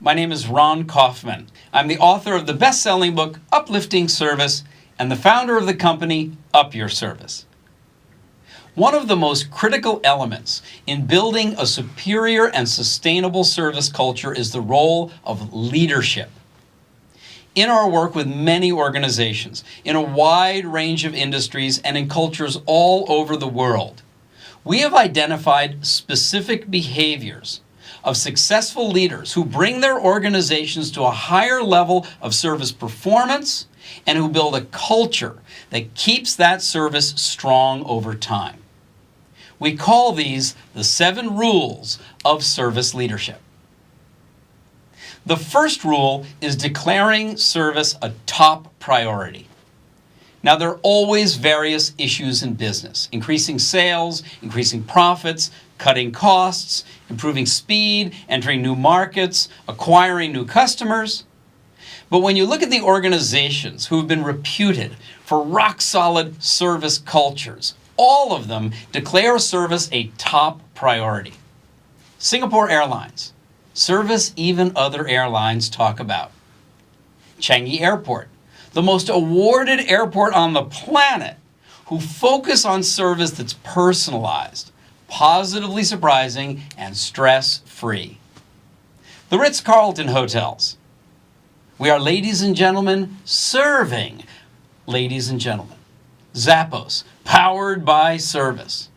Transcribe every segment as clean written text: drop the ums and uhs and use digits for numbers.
My name is Ron Kaufman. I'm the author of the best-selling book, Uplifting Service, and the founder of the company, Up Your Service. One of the most critical elements in building a superior and sustainable service culture is the role of leadership. In our work with many organizations, in a wide range of industries, and in cultures all over the world, we have identified specific behaviors of successful leaders who bring their organizations to a higher level of service performance and who build a culture that keeps that service strong over time. We call these the 7 rules of service leadership. The first rule is declaring service a top priority. Now, there are always various issues in business: increasing sales, increasing profits, cutting costs, improving speed, entering new markets, acquiring new customers. But when you look at the organizations who have been reputed for rock-solid service cultures, all of them declare service a top priority. Singapore Airlines, service even other airlines talk about. Changi Airport, the most awarded airport on the planet, who focus on service that's personalized, positively surprising, and stress-free. The Ritz-Carlton hotels. We are, ladies and gentlemen, serving ladies and gentlemen. Zappos, powered by service.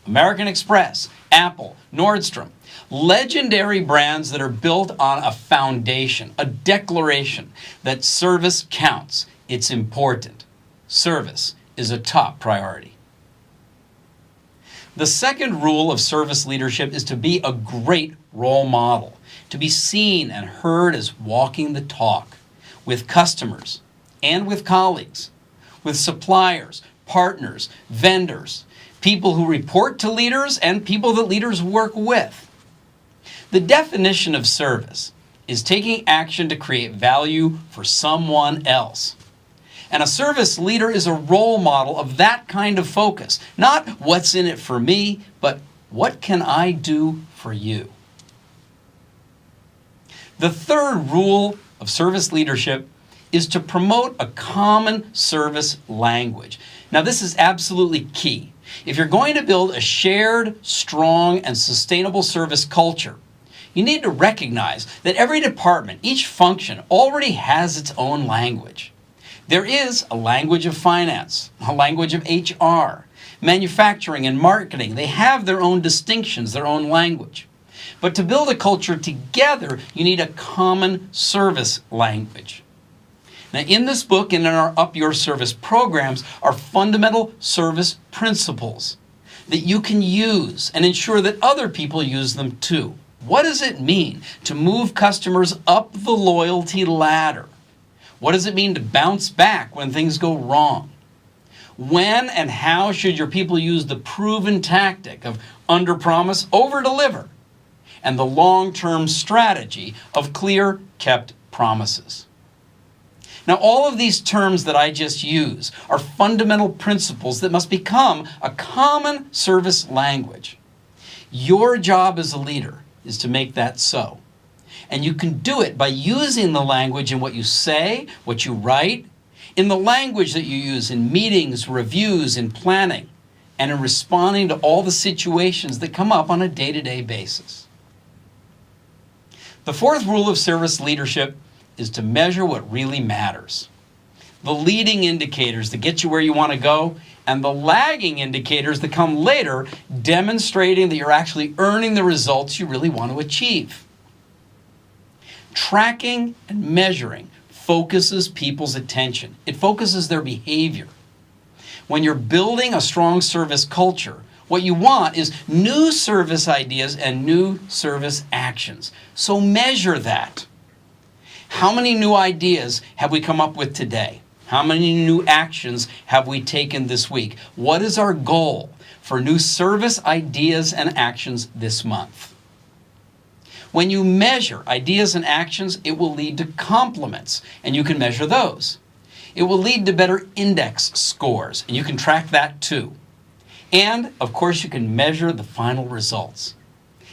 American Express, Apple, Nordstrom, legendary brands that are built on a foundation, a declaration that service counts. It's important. Service is a top priority. The second rule of service leadership is to be a great role model, to be seen and heard as walking the talk with customers and with colleagues, with suppliers, partners, vendors, people who report to leaders and people that leaders work with. The definition of service is taking action to create value for someone else. And a service leader is a role model of that kind of focus. Not what's in it for me, but what can I do for you? The third rule of service leadership is to promote a common service language. Now, this is absolutely key. If you're going to build a shared, strong, and sustainable service culture, you need to recognize that every department, each function, already has its own language. There is a language of finance, a language of HR, manufacturing and marketing. They have their own distinctions, their own language. But to build a culture together, you need a common service language. Now, in this book and in our Up Your Service programs are fundamental service principles that you can use and ensure that other people use them too. What does it mean to move customers up the loyalty ladder? What does it mean to bounce back when things go wrong? When and how should your people use the proven tactic of under-promise, over-deliver, and the long-term strategy of clear, kept promises? Now, all of these terms that I just used are fundamental principles that must become a common service language. Your job as a leader is to make that so. And you can do it by using the language in what you say, what you write, in the language that you use in meetings, reviews, in planning, and in responding to all the situations that come up on a day-to-day basis. The fourth rule of service leadership is to measure what really matters. The leading indicators that get you where you want to go, and the lagging indicators that come later, demonstrating that you're actually earning the results you really want to achieve. Tracking and measuring focuses people's attention. It focuses their behavior. When you're building a strong service culture, what you want is new service ideas and new service actions. So measure that. How many new ideas have we come up with today? How many new actions have we taken this week? What is our goal for new service ideas and actions this month? When you measure ideas and actions, it will lead to compliments, and you can measure those. It will lead to better index scores, and you can track that too. And, of course, you can measure the final results.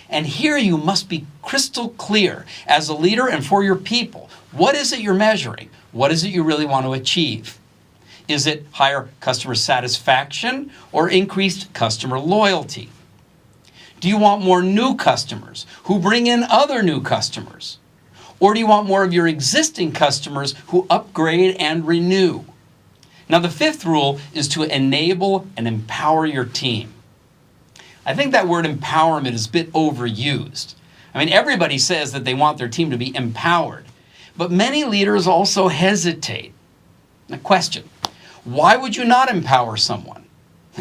And here you must be crystal clear as a leader and for your people. What is it you're measuring? What is it you really want to achieve? Is it higher customer satisfaction or increased customer loyalty? Do you want more new customers who bring in other new customers? Or do you want more of your existing customers who upgrade and renew? Now, the fifth rule is to enable and empower your team. I think that word empowerment is a bit overused. I mean, everybody says that they want their team to be empowered, but many leaders also hesitate. Now, question, why would you not empower someone?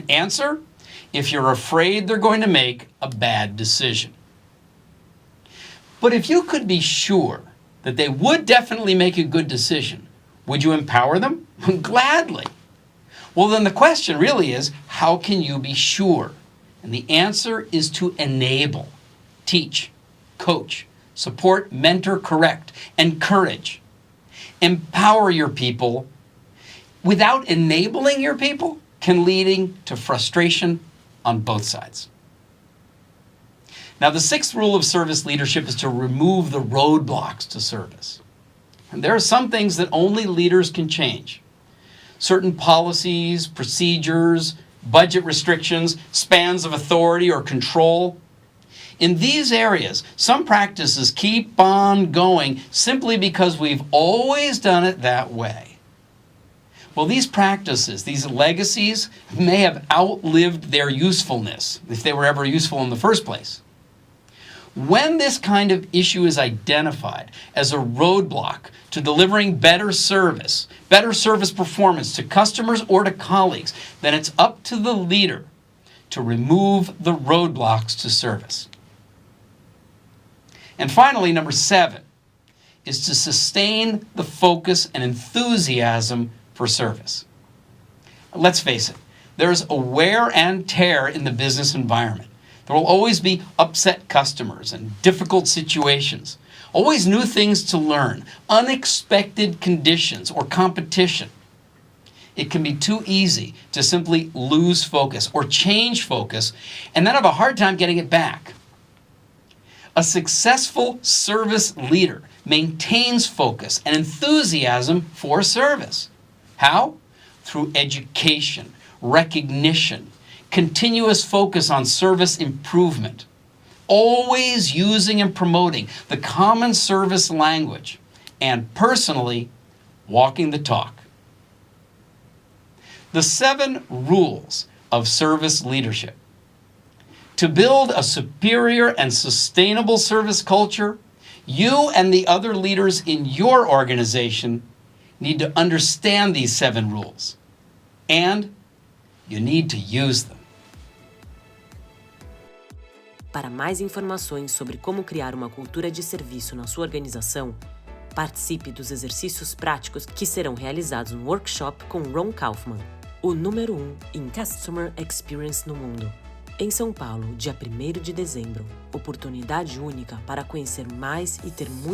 Answer, if you're afraid they're going to make a bad decision. But if you could be sure that they would definitely make a good decision, would you empower them? Gladly. Well, then the question really is, how can you be sure? And the answer is to enable, teach, coach, support, mentor, correct, encourage. Empower your people without enabling your people can lead to frustration on both sides. Now, the sixth rule of service leadership is to remove the roadblocks to service. And there are some things that only leaders can change. Certain policies, procedures, budget restrictions, spans of authority or control. In these areas, some practices keep on going simply because we've always done it that way. Well, these practices, these legacies, may have outlived their usefulness, if they were ever useful in the first place. When this kind of issue is identified as a roadblock to delivering better service performance to customers or to colleagues, then it's up to the leader to remove the roadblocks to service. And finally, number 7 is to sustain the focus and enthusiasm for service. Let's face it, there's a wear and tear in the business environment. There will always be upset customers and difficult situations, always new things to learn, unexpected conditions or competition. It can be too easy to simply lose focus or change focus and then have a hard time getting it back. A successful service leader maintains focus and enthusiasm for service. How? Through education, recognition, continuous focus on service improvement, always using and promoting the common service language, and personally, walking the talk. The 7 rules of service leadership. To build a superior and sustainable service culture, you and the other leaders in your organization need to understand these 7 rules, and you need to use them. Para mais informações sobre como criar uma cultura de serviço na sua organização, participe dos exercícios práticos que serão realizados no workshop com Ron Kaufman, o número 1 em Customer Experience no mundo. Em São Paulo, dia 1º de dezembro, oportunidade única para conhecer mais e ter muito